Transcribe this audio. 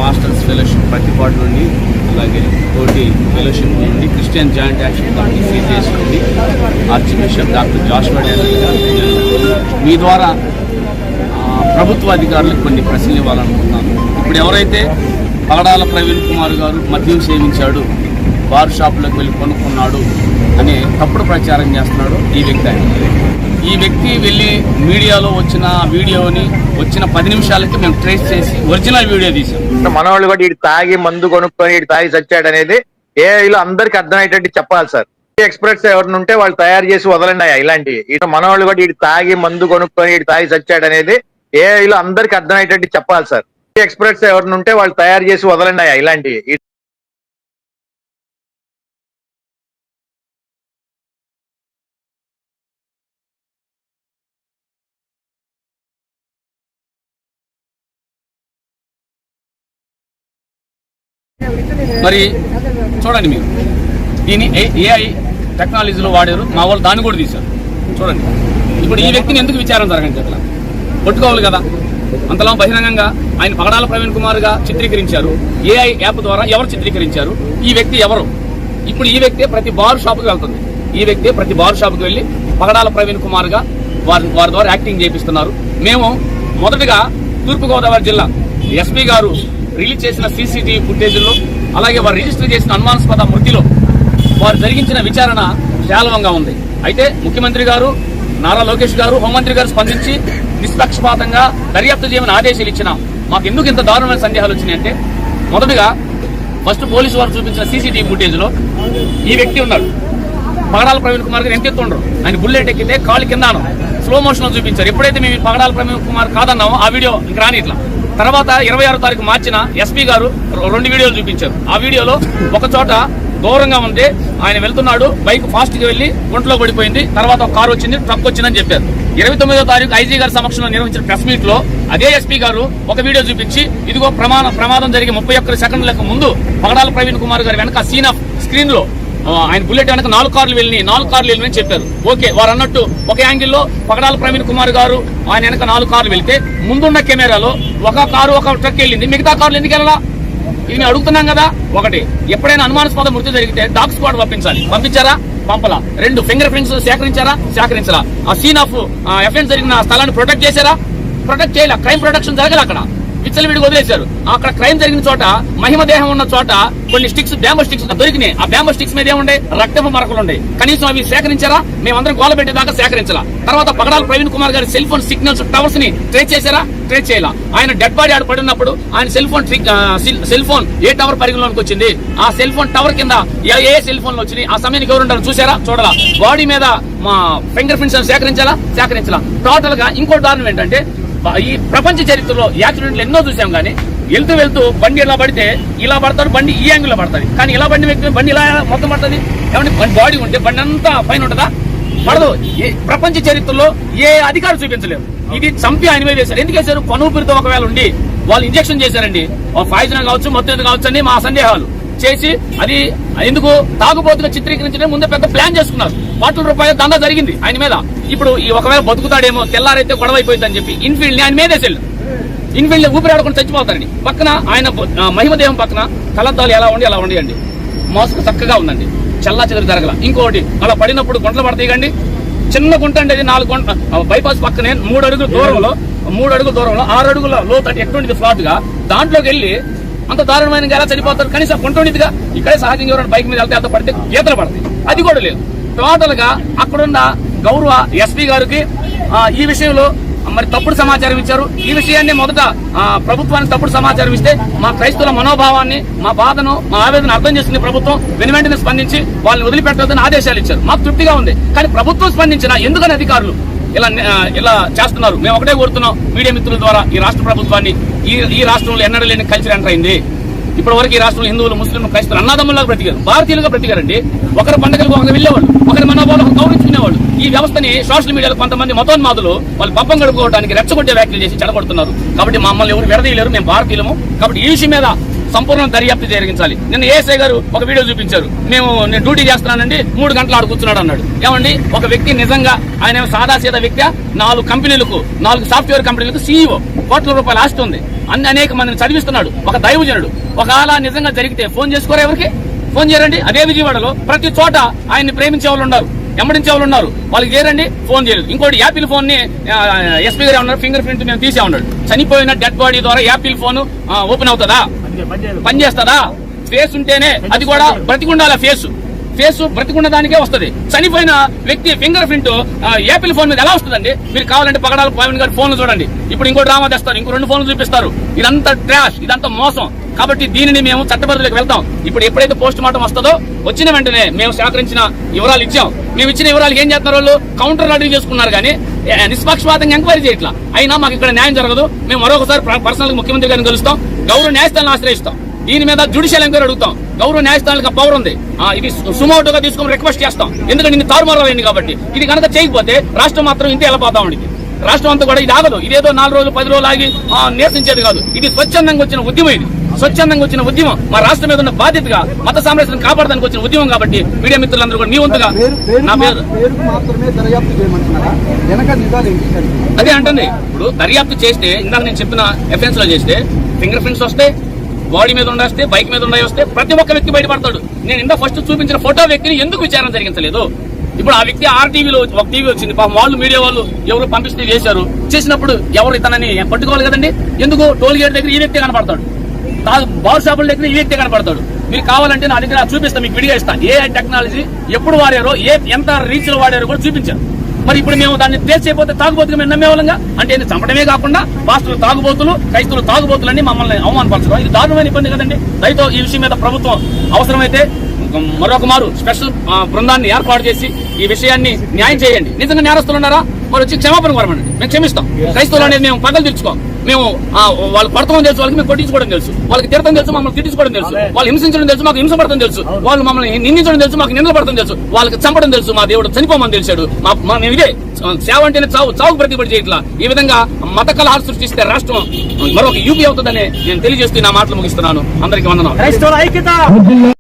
Masters fellowship ప్రతిపాటు నుండి, అలాగే తోటి ఫెలోషిప్ నుండి, Christian joint action committee CGS నుండి arch bishop doctor Joshua Daniel గారు మీ ద్వారా ప్రభుత్వ అధికారులకు కొన్ని ప్రశ్నలు ఇవ్వాలనుకుంటున్నాను. ఇప్పుడు ఎవరైతే పగడాల ప్రవీణ్ కుమార్ గారు మద్యం సేవించాడు, బార్ షాపులోకి వెళ్ళి కొనుక్కున్నాడు అనే తప్పుడు ప్రచారం చేస్తున్నాడు ఈ వ్యక్తి వెళ్ళి మీడియాలో వచ్చిన వీడియోని వచ్చిన 10 నిమిషాలకి మేము ట్రేస్ చేసి ఒరిజినల్ వీడియో తీసాం. మనవాళ్ళు కూడా ఇటు తాగి మందు కొనుక్కొని ఇటు తాగి చచ్చాడు అనేది ఏఐలో అందరికి అర్థమయ్యేటట్టు చెప్పాలి సార్. ఎక్స్పర్ట్స్ ఎవరిని ఉంటే వాళ్ళు తయారు చేసి వదలండి ఇలాంటివి. ఇటు మనవాళ్ళు కూడా ఇటు తాగి మందు కొనుక్కొని ఇటు తాగి చచ్చాడు అనేది ఏఐలో అందరికి అర్థమయ్యేటట్టు చెప్పాలి సార్. ఎక్స్పర్ట్స్ ఎవరిని ఉంటే వాళ్ళు తయారు చేసి వదలండి ఇలాంటివి. మరి చూడండి, మీరు దీన్ని ఏఐ టెక్నాలజీలో వాడారు, మా వాళ్ళు దాన్ని కూడా తీశారు. చూడండి, ఇప్పుడు ఈ వ్యక్తిని ఎందుకు విచారం జరగని చెప్పలా పట్టుకోవాలి కదా. అంతలా బహిరంగంగా ఆయన పగడాల ప్రవీణ్ కుమార్ గా చిత్రీకరించారు. ఏఐ యాప్ ద్వారా ఎవరు చిత్రీకరించారు, ఈ వ్యక్తి ఎవరు? ఇప్పుడు ఈ వ్యక్తి ప్రతి బార్ షాప్కి వెళ్తుంది. ఈ వ్యక్తి ప్రతి బార్ షాప్కి వెళ్ళి పగడాల ప్రవీణ్ కుమార్ గా వారి ద్వారా యాక్టింగ్ చేపిస్తున్నారు. మేము మొదటగా తూర్పుగోదావరి జిల్లా ఎస్పీ గారు రిలీజ్ చేసిన సీసీటీవీ ఫుటేజ్లో, అలాగే వారు రిజిస్టర్ చేసిన అనుమానాస్పద మృతిలో వారు జరిగించిన విచారణ పేలవంగా ఉంది. అయితే ముఖ్యమంత్రి గారు, నారా లోకేష్ గారు, హోంమంత్రి గారు స్పందించి నిష్పక్షపాతంగా దర్యాప్తు చేయమని ఆదేశాలు ఇచ్చినా మాకు ఎందుకు ఇంత దారుణమైన సందేహాలు వచ్చినాయంటే, మొదటగా ఫస్ట్ పోలీసు వారు చూపించిన సీసీటీవీ ఫుటేజ్లో ఈ వ్యక్తి ఉన్నాడు. పగడాల ప్రవీణ్ కుమార్ గారు ఎంత ఎత్తుండ్రు, ఆయన బుల్లెట్ ఎక్కితే కాళ్ళు కిందాను స్లో మోషన్ లో చూపించారు. ఎప్పుడైతే మేము పగడాల ప్రవీణ్ కుమార్ కాదన్నామో ఆ వీడియో ఇంక రాని ఇట్లా. తర్వాత 26వ తారీఖు మార్చిన ఎస్పీ గారు 2 వీడియోలు చూపించారు. ఆ వీడియోలో ఒక చోట దూరంగా ఉంది, ఆయన వెళ్తున్నాడు, బైక్ ఫాస్ట్ గా వెళ్లి గుంటలో పడిపోయింది, తర్వాత ఒక కారు వచ్చింది, ట్రక్ వచ్చిందని చెప్పారు. 29వ తారీఖు ఐజీ గారి సమక్షంలో నిర్వహించిన ప్రెస్ మీట్ లో అదే ఎస్పీ గారు ఒక వీడియో చూపించి, ఇదిగో ప్రమాదం జరిగి 31 సెకండ్లకు ముందు పగడాల ప్రవీణ్ కుమార్ గారి వెనక సీన్ ఆఫ్ స్క్రీన్ లో ఆయన బుల్లెట్ వెనక 4 కార్లు వెళ్ళినాయని చెప్పారు. ఓకే, వారు అన్నట్టు ఒక యాంగిల్లో పగడాల ప్రవీణ్ కుమార్ గారు ఆయన వెనక 4 కార్లు వెళ్తే ముందున్న కెమెరాలో ఒక కారు ఒక ట్రక్ వెళ్ళింది, మిగతా కార్లు ఎందుకు వెళ్ళాలా? ఇది మేము అడుగుతున్నాం కదా. ఒకటి, ఎప్పుడైనా అనుమానాస్పద మృతి జరిగితే డాగ్ స్క్వాడ్ పంపించారా? పంపలా. 2, ఫింగర్ ప్రింట్స్ సేకరించారా? ఆ సీన్ ఆఫ్ ఎఫెన్స్ జరిగిన స్థలాన్ని ప్రొటెక్ట్ చేశారా? ప్రొటెక్ట్ చేయాల. క్రైమ్ ప్రొటెక్షన్ జరగాలి అక్కడ. విచ్చలవిడిగా వదిలేశారు. అక్కడ క్రైమ్ జరిగిన చోట, మహిమ దేహం ఉన్న చోట కొన్ని స్టిక్స్, బ్యాంబో స్టిక్స్ దొరికినాయి. ఆ బ్యాంబో స్టిక్స్ మీద ఏముండే? రక్తపు మరకలు ఉండే. కనీసం అవి సేకరించారా? మేమందరం గోల పెట్టేదాకా సేకరించాలా. తర్వాత పగడాల ప్రవీణ్ కుమార్ గారి సెల్ ఫోన్ సిగ్నల్స్ టవర్స్ ని ట్రేస్ చేశారా? ట్రేస్ చేయాల. ఆయన డెడ్ బాడీ ఆడ పడినప్పుడు ఆయన సెల్ ఫోన్ ఏ టవర్ పరిగణలోకి వచ్చింది, ఆ సెల్ ఫోన్ టవర్ కింద ఏ సెల్ ఫోన్లు వచ్చినాయి, ఆ సమయానికి ఎవరు ఉంటారు చూసారా? చూడాలా. బాడీ మీద మా ఫింగర్ ప్రింట్స్ సేకరించాలా. టోటల్ గా ఇంకో దారుణం ఏంటంటే, ఈ ప్రపంచ చరిత్రలో యాక్సిడెంట్లు ఎన్నో చూసాం, కానీ వెళ్తూ బండి ఇలా పడితే ఇలా పడతాడు, బండి ఈ యాంగిల్ లో పడుతుంది. కానీ ఇలా బండి ఇలా మొత్తం పడుతుంది. ఏమంటే బాడీ ఉంటే బండి అంతా పైన ఉంటుందా? పడదు. ప్రపంచ చరిత్రలో ఏ అధికారులు చూపించలేరు. ఇది చంపి ఆయన మీద వేశారు. ఎందుకు వేశారు? పనుపూరితో ఒకవేళ ఉండి వాళ్ళు ఇంజక్షన్ చేశారండి, పాయిజన్ కావచ్చు, మొత్తం కావచ్చు అని మా సందేహాలు చేసి, అది ఎందుకు తాగుబోతుగా చిత్రీకరించడం ముందే పెద్ద ప్లాన్ చేసుకున్నారు. ₹1,00,000 దందా జరిగింది ఆయన మీద. ఇప్పుడు ఈ ఒకవేళ బతుకుతాడేమో, తెల్లారైతే గొడవ అయిపోయిందని చెప్పి ఇన్ఫీల్డ్ ని ఆయన మీదేసేళ్ళు. ఇన్ఫీల్డ్ ఊపిరి ఆడకుండా చచ్చిపోతారండి. పక్కన ఆయన మహిమదేహం పక్కన కలద్దాలు ఎలా ఉండి మోసకు చక్కగా ఉందండి, చల్లా చెదరు జరగల. ఇంకోటి, అలా పడినప్పుడు గుంటలు పడతాయి కండి. చిన్న గుంట అండి, అది 4 గుంట బైపాస్ పక్కనే 3 అడుగుల దూరంలో 6 అడుగుల లోతు ఎటువంటి ఫ్లాట్ గా దాంట్లోకి వెళ్ళి అంత దారుణమైన ఎలా చనిపోతారు? కనీసం గుంట ఉండేదిగా. ఇక్కడే సహజంగా ఎవరైనా బైక్ మీద వెళ్తే అంత పడితే గీతలు పడతాయి, అది కూడా లేదు. టోటల్ గా అక్కడున్న గౌరవ ఎస్పీ గారికి ఈ విషయంలో మరి తప్పుడు సమాచారం ఇచ్చారు. ఈ విషయాన్ని మొదట ప్రభుత్వానికి తప్పుడు సమాచారం ఇస్తే మా క్రైస్తవుల మనోభావాన్ని, మా బాధను, మా ఆవేదన అర్థం చేసుకునే ప్రభుత్వం వెనువెంటనే స్పందించి వాళ్ళని వదిలిపెట్టొద్దని ఆదేశాలు ఇచ్చారు. మాకు తృప్తిగా ఉంది. కానీ ప్రభుత్వం స్పందించిన ఎందుకని అధికారులు ఇలా చేస్తున్నారు? మేము ఒకటే కోరుతున్నాం మీడియా మిత్రుల ద్వారా, ఈ రాష్ట్ర ప్రభుత్వాన్ని, ఈ రాష్ట్రంలో ఎన్నడూ లేని కల్చర్ ఎంటర్ అయింది. ఇప్పటి వరకు ఈ రాష్ట్రంలో హిందువులు, ముస్లింలు, క్రైస్తవులు అన్నదమ్ములాగా బ్రతికారు, భారతీయులుగా బ్రతికారండి. ఒకరి పండుగలకు ఒకరు వెళ్ళేవాళ్ళు, ఒకరి మనోభావాలను గౌరవించుకునేవాళ్ళు. ఈ వ్యవస్థని సోషల్ మీడియాలో కొంతమంది మతోన్మాదులు వాళ్ళు పబ్బం గడుపుకోవడానికి రెచ్చగొట్టే వ్యాఖ్యలు చేసి చెడగొడుతున్నారు. కాబట్టి మమ్మల్ని ఎవరు విడదీయలేరు, మేము భారతీయులము. కాబట్టి ఈ విషయం మీద సంపూర్ణ దర్యాప్తు జరిగించాలి. నిన్న ఏఎస్ఐ గారు ఒక వీడియో చూపించారు. నేను డ్యూటీ చేస్తున్నానండి, 3 గంటలు ఆడు కూర్చున్నాడు అన్నాడు. ఏమండి, ఒక వ్యక్తి నిజంగా ఆయన సాదాసీదా వ్యక్తి, 4 కంపెనీలకు, 4 సాఫ్ట్వేర్ కంపెనీలకు CEO. కోట్ల రూపాయల ఆస్తి ఉంది, అనేక మందిని చదివిస్తున్నాడు, ఒక దైవజనుడు. ఒకవేళ నిజంగా జరిగితే ఫోన్ చేసుకోరా? ఎవరికి ఫోన్ చేయరండి? అదే విజయవాడలో ప్రతి చోట ఆయన్ని ప్రేమించే వాళ్ళు ఉన్నారు, వెంబడించే వాళ్ళు ఉన్నారు, వాళ్ళకి చేయరండి, ఫోన్ చేయలేదు. ఇంకోటి యాపిల్ ఫోన్ ని ఎస్పీ గారు ఉన్నారు, ఫింగర్ ప్రింట్ మేము తీసే ఉన్నాడు. చనిపోయిన డెడ్ బాడీ ద్వారా యాపిల్ ఫోన్ ఓపెన్ అవుతుందా? పనిచేస్తుందా? ఫేస్ ఉంటేనే, అది కూడా బ్రతికుండాల ఫేస్ బ్రతికున్న దానికే వస్తుంది. చనిపోయిన వ్యక్తి ఫింగర్ ప్రింట్ యాపిల్ ఫోన్ మీద ఎలా వస్తుందండి? మీరు కావాలంటే పగడాల పవన్ గారి ఫోన్లు చూడండి. ఇప్పుడు ఇంకో డ్రామా తెస్తారు, ఇంకో 2 ఫోన్లు చూపిస్తారు. ఇదంతా ట్రాష్, ఇదంతా మోసం. కాబట్టి దీనిని మేము చట్టపరిధిలోకి వెళ్తాం. ఇప్పుడు ఎప్పుడైతే పోస్ట్ మార్టం వస్తుందో వచ్చిన వెంటనే మేము సేకరించిన వివరాలు ఇచ్చాం. మేము ఇచ్చిన వివరాలు ఏం చేస్తున్నారు? వాళ్ళు కౌంటర్ ఆర్డర్ చేసుకున్నారు, కానీ నిష్పక్షపాతంగా ఎంక్వైరీ చేయట్లా. అయినా మాకు ఇక్కడ న్యాయం జరగదు. మేము మరొకసారి పర్సనల్ గా ముఖ్యమంత్రి గారిని కలుస్తాం, గౌరవ న్యాయస్థానాన్ని ఆశ్రయిస్తాం. దీని మీద జ్యుడిషియల్ ఎంక్వైరీ అడుగుతాం. గౌరవ న్యాయస్థానాలకు పవర్ ఉంది, ఇది సుమోటోగా తీసుకుని రిక్వెస్ట్ చేస్తాం. ఎందుకంటే ఇది తారుమారైంది కాబట్టి. ఇది కనుక చేయకపోతే రాష్ట్రం మాత్రం ఇంతే వెళ్ళిపోతా ఉండేది. రాష్ట్రం అంతా కూడా ఇది ఆగదు. ఇదేదో 4 రోజులు 10 రోజులు ఆగి నిరసించేది కాదు. ఇది స్వచ్ఛందంగా వచ్చిన ఉద్యమం. ఇది స్వచ్ఛందంగా వచ్చిన ఉద్యమం. మా రాష్ట్రం మీద ఉన్న బాధ్యతగా మత సామరస్యం కాపాడడానికి వచ్చిన ఉద్యమం. కాబట్టి మీడియా మిత్రులందరూ కూడా మీ వంతుగా నా పేరు అదే అంటుంది. ఇప్పుడు దర్యాప్తు చేస్తే, ఇందాక నేను చెప్పిన ఎఫెన్స్ లో చేస్తే ఫింగర్ ప్రింట్స్ వస్తే, బాడీ మీద ఉండే, బైక్ మీద వస్తే ప్రతి ఒక్క వ్యక్తి బయటపడతాడు. నేను ఇందా ఫస్ట్ చూపించిన ఫోటో వ్యక్తిని ఎందుకు విచారణ జరిగించలేదు? ఇప్పుడు ఆ వ్యక్తి ఆర్టీవీలో ఒక టీవీ వచ్చింది, పాపం వాళ్ళు మీడియా వాళ్ళు ఎవరు పంపిస్తే చేసినప్పుడు ఎవరు ఇతనని పట్టుకోవాలి కదండి. ఎందుకు టోల్ గేట్ దగ్గర ఈ వ్యక్తి కనపడతాడు, బార్ షాపుల దగ్గర ఈ వ్యక్తి కనపడతాడు. మీరు కావాలంటే నా దగ్గర చూపిస్తా, మీకు విడిగా ఇస్తా. ఏఐ టెక్నాలజీ ఎప్పుడు వాడారో, ఎంత రీచ్ లో వాడారో కూడా చూపించారు. మరి ఇప్పుడు మేము దాన్ని తెలిసిపోతే తాగుబోతుగా మేము నమ్మేవాళ్ళంగా? అంటే చంపడమే కాకుండా పాస్టర్లు తాగుబోతులు, క్రైస్తవులు తాగుబోతులని మమ్మల్ని అవమానపరచడం, ఇది దారుణమైన ఇబ్బంది కదండి. దయతో ఈ విషయం మీద ప్రభుత్వం అవసరమైతే మరొక మారు స్పెషల్ బృందాన్ని ఏర్పాటు చేసి ఈ విషయాన్ని న్యాయం చేయండి. నిజంగా నేరస్తులు ఉన్నారా? వాళ్ళు వచ్చి క్షమాపణ కోరమండి, మేము క్షమిస్తాం. క్రైస్తవులు అనేది మేము పగలు తెచ్చుకోం. మేము వాళ్ళు పడతామని తెలుసు, వాళ్ళకి మేము కొట్టించుకోవడం తెలుసు, వాళ్ళకి తిడతం తెలుసు, మమ్మల్ని తిట్టించుకోవడం తెలుసు, వాళ్ళు హింసించడం తెలుసు, మాకు హింసపడతం తెలుసు, వాళ్ళు మమ్మల్ని నిందించడం తెలుసు, మాకు నిందపడతం తెలుసు, వాళ్ళకి చంపడం తెలుసు. మా దేవుడు చనిపోమని తెలిసాడు. మేము ఇదే సేవ అంటేనే చావు ప్రతిపడి చేయట్లా. ఈ విధంగా మత కలహాలు సృష్టిస్తే రాష్ట్రం మరొక యూపీ అవుతుందని నేను తెలియజేస్తూ నా మాటలు ముగిస్తున్నాను. అందరికీ వందనాలు.